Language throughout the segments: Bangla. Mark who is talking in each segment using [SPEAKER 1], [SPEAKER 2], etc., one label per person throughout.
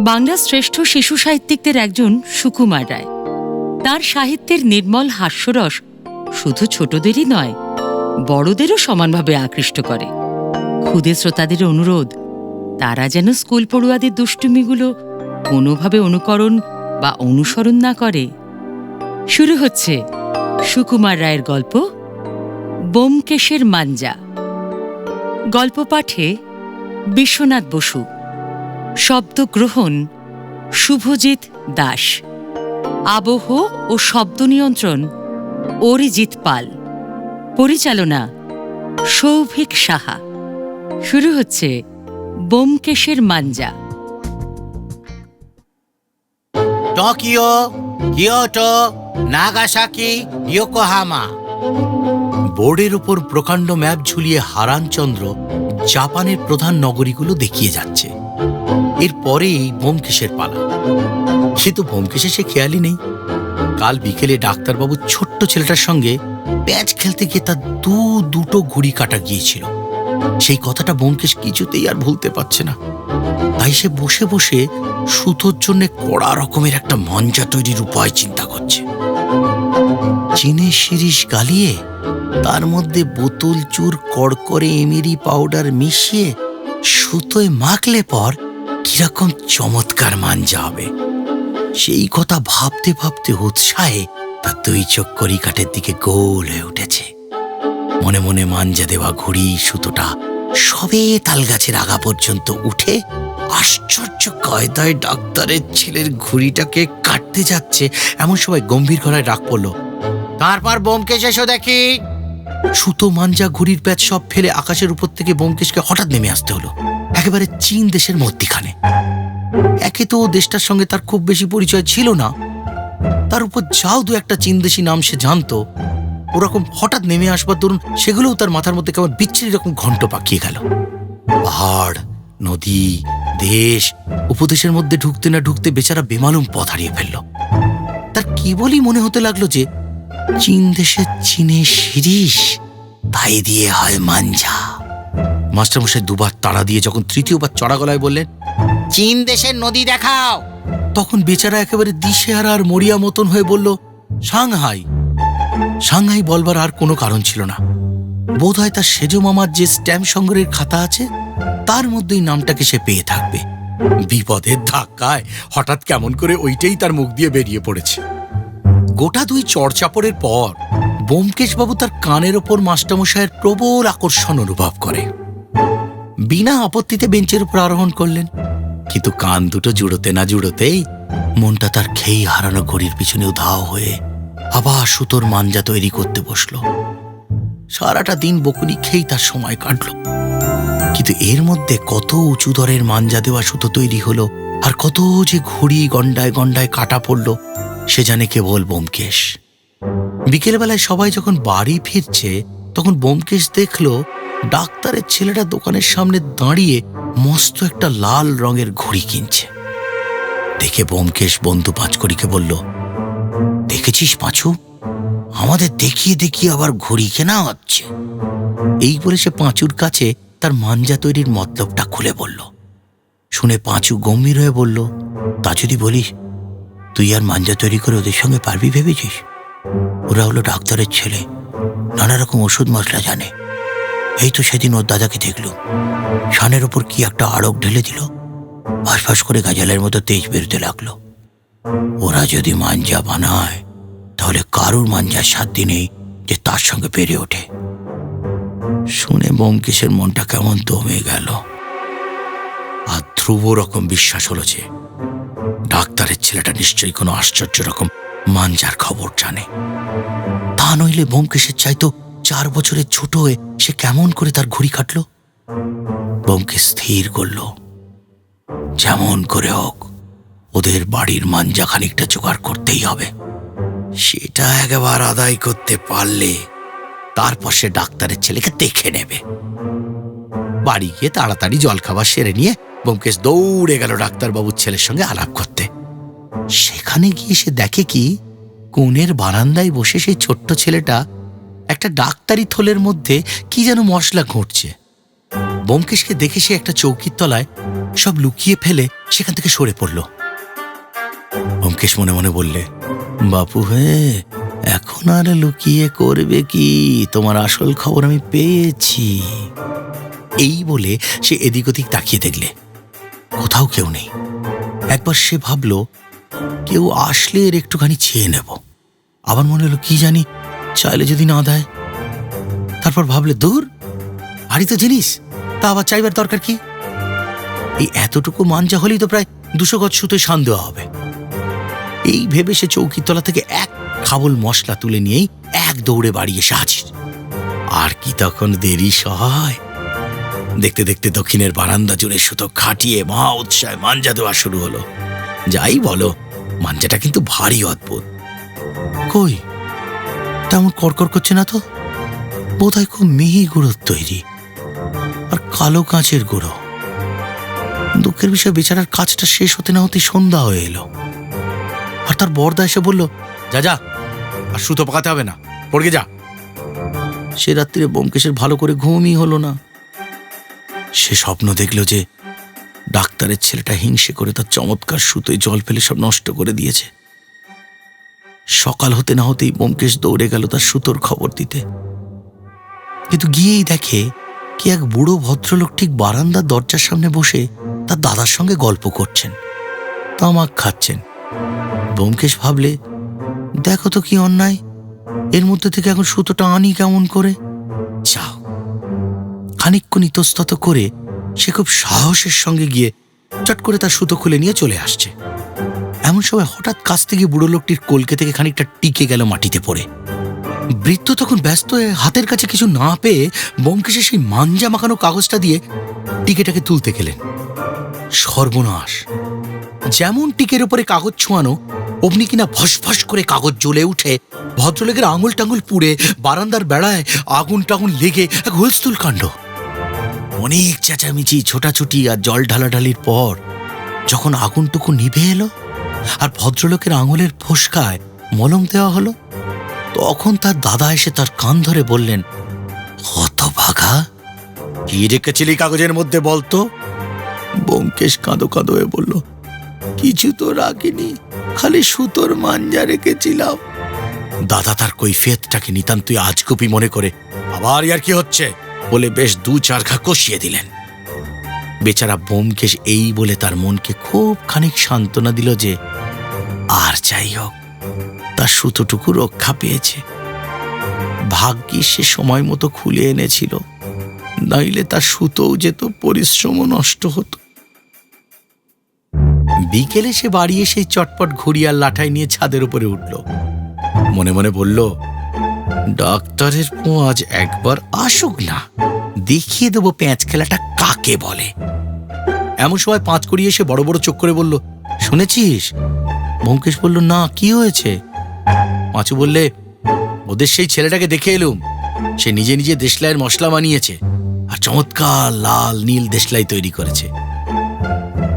[SPEAKER 1] বাংলার শ্রেষ্ঠ শিশু সাহিত্যিকদের একজন সুকুমার রায়। তার সাহিত্যের নির্মল হাস্যরস শুধু ছোটদেরই নয়, বড়দেরও সমানভাবে আকৃষ্ট করে। ক্ষুদে শ্রোতাদের অনুরোধ, তারা যেন স্কুল পড়ুয়াদের দুষ্টুমিগুলো কোনোভাবে অনুকরণ বা অনুসরণ না করে। শুরু হচ্ছে সুকুমার রায়ের গল্প ব্যোমকেশের মাঞ্জা। গল্প পাঠে বিশ্বনাথ বসু, শব্দগ্রহণ শুভজিৎ দাস, আবহ ও শব্দ নিয়ন্ত্রণ অরিজিৎ পাল, পরিচালনা সৌভিক সাহা। শুরু হচ্ছে ব্যোমকেশের মাঞ্জা।
[SPEAKER 2] Tokyo, Kyoto, Nagasaki, Yokohama. বোর্ডের ওপর প্রকাণ্ড ম্যাপ ঝুলিয়ে হারানচন্দ্র জাপানের প্রধান নগরীগুলো দেখিয়ে যাচ্ছে। এরপরেই ব্যোমকেশের পালা। কিন্তু ব্যোমকেশে সে খেয়ালই নেই। কাল বিকেলে ডাক্তারবাবু ছোট্ট ছেলেটার সঙ্গে প্যাচ খেলতে গিয়ে তার দুটো ঘুড়ি কাটা গিয়েছিল। সেই কথাটা ব্যোমকেশ কিছুতেই আর ভুলতে পারছে না। তাই সে বসে বসে সুতোর জন্য কড়া রকমের একটা মাঞ্জা তৈরির উপায় চিন্তা করছে। চিনি শিরিষ গালিয়ে তার মধ্যে বোতল চুর কড়কড়ে এমিরি পাউডার মিশিয়ে সুতোয় মাখলে পর কিরকম চমৎকার মাঞ্জা হবে। সেই কথা ভাবতে ভাবতে উৎসাহে তার দুই চোখ কড়িকাঠের দিকে গোল হয়ে উঠেছে। মনে মনে মাঞ্জা দেওয়া ঘুড়ি সুতোটা সবে তালগাছের আগা পর্যন্ত উঠে আশ্চর্য কায়দায় ডাক্তারের ছেলের ঘুড়িটাকে কাটতে যাচ্ছে। এমন সময় গম্ভীর গলায় ডাক পড়ল, তারপর ব্যোমকেশ এসো দেখি। সুতো মাঞ্জা ঘুড়ির প্যাচ সব ফেলে আকাশের উপর থেকে ব্যোমকেশকে হঠাৎ নেমে আসতে হলো, একেবারে চীন দেশের মধ্যিখানে। একে তো দেশটার সঙ্গে তার খুব বেশি পরিচয় ছিল না, তার উপর যাও দু একটা চীন দেশি নাম সে জানতো। ওরকম হঠাৎ নেমে আসবার দরুন সেগুলোও তার মাথার মধ্যে কেমন বিচ্ছিরি রকম ঘন্ট পাকিয়ে গেল। পাহাড়, নদী, দেশ, উপদেশের মধ্যে ঢুকতে না ঢুকতে বেচারা বেমালুম পথ হারিয়ে ফেলল। তার কেবলই মনে হতে লাগলো যে চীন দেশের চীনে শিরিষ, তাই দিয়ে হয় মাঞ্জা। মাস্টারমশাই দুবার তাড়া দিয়ে যখন তৃতীয়বার চড়া গলায় বললেন, চীন দেশের নদী দেখাও, তখন বেচারা একেবারে দিশেহারা আর মরিয়া মতন হয়ে বলল, সাংহাই। সাংহাই বলবার আর কোনো কারণ ছিল না। বোধহয় তার সেজো মামার যে স্ট্যাম্প সংগ্রহের খাতা আছে তার মধ্যেই নামটাকে সে পেয়ে থাকবে। বিপদের ধাক্কায় হঠাৎ কেমন করে ওইটাই তার মুখ দিয়ে বেরিয়ে পড়েছে। গোটা দুই চড়চাপড়ের পর ব্যোমকেশবাবু তার কানের ওপর মাস্টারমশাইয়ের প্রবল আকর্ষণ অনুভব করে। বিনা আপত্তিতে বেঞ্চের উপর আরোহণ করলেন। কিন্তু কান দুটো জুড়োতে না জুড়োতেই মনটা তার খেই হারানো ঘড়ির পিছনে উধাও হয়ে আবার সুতোর মাঞ্জা তৈরি করতে বসল। সারাটা দিন বকুনি খেয়েই তার সময় কাটল। কিন্তু এর মধ্যে কত উঁচু দরের মাঞ্জা দেওয়া সুতো তৈরি হলো, আর কত যে ঘড়ি গন্ডায় গন্ডায় কাটা পড়ল সে জানে কেবল ব্যোমকেশ। বিকেলবেলায় সবাই যখন বাড়ি ফিরছে তখন ব্যোমকেশ দেখল ডাক্তারের ছেলেটা দোকানের সামনে দাঁড়িয়ে মস্ত একটা লাল রঙের ঘড়ি কিনছে। দেখে ব্যোমকেশ বন্ধু পাঁচকড়িকে বলল, দেখেছিস পাঁচু, আমাদের দেখিয়ে দেখিয়ে আবার ঘড়ি কেনা হচ্ছে। এই বলে সে পাঁচুর কাছে তার মাঞ্জা তৈরির মতলবটা খুলে বলল। শুনে পাঁচু গম্ভীর হয়ে বলল, তা যদি বলিস, তুই আর মাঞ্জা তৈরি করে ওদের সঙ্গে পারবি ভেবেছিস? ওরা হলো ডাক্তারের ছেলে, নানা রকম ওষুধ মশলা জানে। এই তো সেদিন ওর দাদাকে দেখলো, শানের ওপর কি একটা আড়ক ঢেলে দিল, ফাঁস করে গাজালের মতো তেজ বেরোতে লাগলো। ওরা যদি মাঞ্জা বানায় তাহলে কারুর মাঞ্জার সাধ্য নেই যে তার সঙ্গে পেরে ওঠে। শুনে ব্যোমকেশের মনটা কেমন দমে গেল। আর ধ্রুব রকম বিশ্বাস হলো যে ডাক্তারের ছেলেটা নিশ্চয়ই কোনো আশ্চর্য রকম মাঞ্জার খবর জানে। তা নইলে ব্যোমকেশের চাইতো 4 বছরের ছোট হয়ে সে কেমন করে তার ঘুড়ি কাটল। ব্যোমকেশ স্থির করল, যেমন করে হোক ওদের বাড়ির মাঞ্জা খানিকটা জোগাড় করতেই হবে। সেটা একবার আদায় করতে পারলে তারপর সে ডাক্তারের ছেলেকে দেখে নেবে। বাড়ি গিয়ে তাড়াতাড়ি জলখাবার সেরে নিয়ে ব্যোমকেশ দৌড়ে গেল ডাক্তারবাবুর ছেলের সঙ্গে আলাপ করতে। সেখানে গিয়ে সে দেখে কি কোণের বারান্দায় বসে সেই ছোট্ট ছেলেটা একটা ডাক্তারি থলের মধ্যে কি যেন মশলা ঘুঁটছে। ব্যোমকেশকে দেখে সে একটা চৌকির তলায় সব লুকিয়ে ফেলে সেখান থেকে সরে পড়ল। ব্যোমকেশ মনে মনে বললে, বাপু হে, এখন আর লুকিয়ে করবে কি, তোমার আসল খবর আমি পেয়েছি। এই বলে সে এদিক ওদিক তাকিয়ে দেখলে কোথাও কেউ নেই। একবার সে ভাবল কেউ আসলে এর একটুখানি চেয়ে নেব। আবার মনে হলো কি জানি, চাইলে যদি না দেয়। তারপর ভাবলে, দূর, ভারী তো জিনিস, তা আবার চাইবার দরকার কি? এই এতটুকু মাঞ্জা হলেই তো প্রায় 200 গজ সুতোয় শান দেওয়া হবে। এই ভেবে সে চৌকির তলা থেকে এক খাবল মশলা তুলে নিয়েই এক দৌড়ে বাড়ি এসে হাজির। আর কি তখন দেরি সহায়। দেখতে দেখতে দক্ষিণের বারান্দা জুড়ে সুতো খাটিয়ে মহা উৎসাহে মাঞ্জা দেওয়া শুরু হলো। যাই বলো, মাঞ্জাটা কিন্তু ভারী অদ্ভুত। কই, তেমন কড়কড় করছে না তো, বোধহয় খুব মিহি গুঁড়োর তৈরি, আর কালো কাঁচের গুঁড়ো। দুঃখের বিষয়, বেচারার কাজটা শেষ হতে না হতেই সন্ধ্যা হয়ে এলো। আর তার বরদা এসে বলল, যা যা, আর সুতো পাকাতে হবে না, পড়ে যা। সে রাত্রিরে ব্যোমকেশের ভালো করে ঘুমই হলো না। সে স্বপ্ন দেখল যে ডাক্তারের ছেলেটা হিংসে করে তার চমৎকার সুতোয় জল ফেলে সব নষ্ট করে দিয়েছে। সকাল হতে না হতেই ব্যোমকেশ দৌড়ে গেল তার সুতোর খবর দিতে। কিন্তু গিয়েই দেখে কি এক বুড়ো ভদ্রলোক ঠিক বারান্দার দরজার সামনে বসে তার দাদার সঙ্গে গল্প করছেন, তামাক খাচ্ছেন। ব্যোমকেশ ভাবলে, দেখো তো কি অন্যায়, এর মধ্যে থেকে এখন সুতোটা আনি কেমন করে? যাও। খানিকক্ষণ ইতস্তত করে সে খুব সাহসের সঙ্গে গিয়ে চট করে তার সুতো খুলে নিয়ে চলে আসছে। এমন সময় হঠাৎ কাছ থেকে বুড়ো লোকটির কলকে থেকে খানিকটা টিকে গেল মাটিতে পড়ে। বৃদ্ধ তখন ব্যস্ত হয়ে হাতের কাছে কিছু না পেয়ে ব্যোমকেশের সেই মাঞ্জা মাখানো কাগজটা দিয়ে টিকেটাকে তুলতে গেলেন। সর্বনাশ! যেমন টিকের উপরে কাগজ ছোঁয়ানো, অমনি কিনা ফসফস করে কাগজ জ্বলে উঠে ভদ্রলোকের আঙুল টাঙুল পুড়ে বারান্দার বেড়ায় আগুন টাগুন লেগে এক হুলস্থুল কাণ্ড। অনেক চেঁচামেচি, ছোটাছুটি আর জল ঢালাঢালির পর যখন আগুনটুকু নিভে এলো আর ভদ্রলোকের আঙুলের ফোসকায় মলম দেওয়া হলো, তখন তার দাদা এসে তার কান ধরে বললেন, হতভাগা, কি রেখেছিলি কাগজের মধ্যে বলতো? ব্যোমকেশ কাঁদো কাঁদো হয়ে বলল, কিছু তো রাখিনি, খালি সুতোর মাঞ্জা রেখেছিলাম। দাদা তার কৈফিয়তটাকে নিতান্তই আজগুবি মনে করে, আবার আর কি হচ্ছে বলে বেশ 2-4 ঘা কষিয়ে দিলেন। বেচারা ব্যোমকেশ এই বলে তার মনকে খুব খানিক সান্ত্বনা দিল যে আর যাই হোক, তার সুতোটুকু রক্ষা পেয়েছে। ভাগ্যিস সে সময় মতো খুলে এনেছিল, নইলে তার সুতোও যেত, পরিশ্রমও নষ্ট হতো। বিকেলে সে বাড়ি এসে চটপট ঘুড়ি আর লাঠাই নিয়ে ছাদের উপরে উঠল। মনে মনে বলল, ডাক্তারের আজ একবার আসুক না, দেখিয়ে দেবো প্যাঁচ খেলাটা কাকে বলে। এমন সময় পাঁচকড়ি এসে বড় বড় চোখ করে বলল, শুনেছিস? ব্যোমকেশ বলল, না, কি হয়েছে? পাঁচু বললে, ওদের সেই ছেলেটাকে দেখে এলুম, সে নিজে নিজে দেশলাইয়ের মশলা বানিয়েছে আর চমৎকার লাল নীল দেশলাই তৈরি করেছে।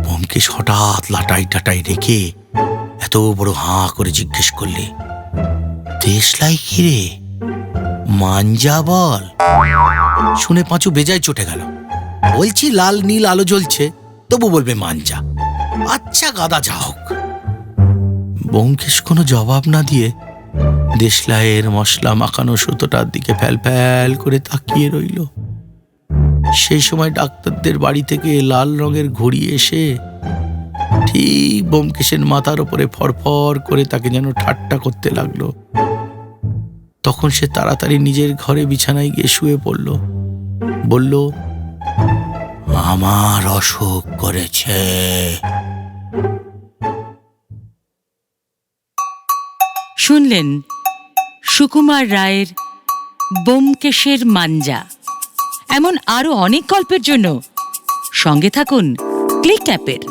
[SPEAKER 2] ব্যোমকেশ হঠাৎ লাটাই টাটাই রেখে এত বড় হাঁ করে জিজ্ঞেস করলে, দেশলাই কি রে? মাঞ্জা বল। শুনে পাঁচু বেজায় চটে গেল। বলছি লাল নীল আলো জ্বলছে, তবু বলবে মাঞ্জা? আচ্ছা গাদা, যা হোক। ব্যোমকেশ কোনো জবাব না দিয়ে দেশলাইয়ের মশলা মাখানো সুতোটার দিকে ফ্যাল ফ্যাল করে তাকিয়ে রইল। সেই সময় ডাক্তারদের বাড়ি থেকে লাল রঙের ঘড়ি এসে ঠিক ব্যোমকেশের মাথার উপরে ফরফর করে তাকে যেন ঠাট্টা করতে লাগলো। তখন সে তাড়াতাড়ি নিজের ঘরে বিছানায় গিয়ে শুয়ে পড়ল। বলল, আমার অসুখ করেছে।
[SPEAKER 1] শুনলেন সুকুমার রায়ের ব্যোমকেশের মাঞ্জা। এমন আরো অনেক গল্পের জন্য সঙ্গে থাকুন ক্লিক অ্যাপের।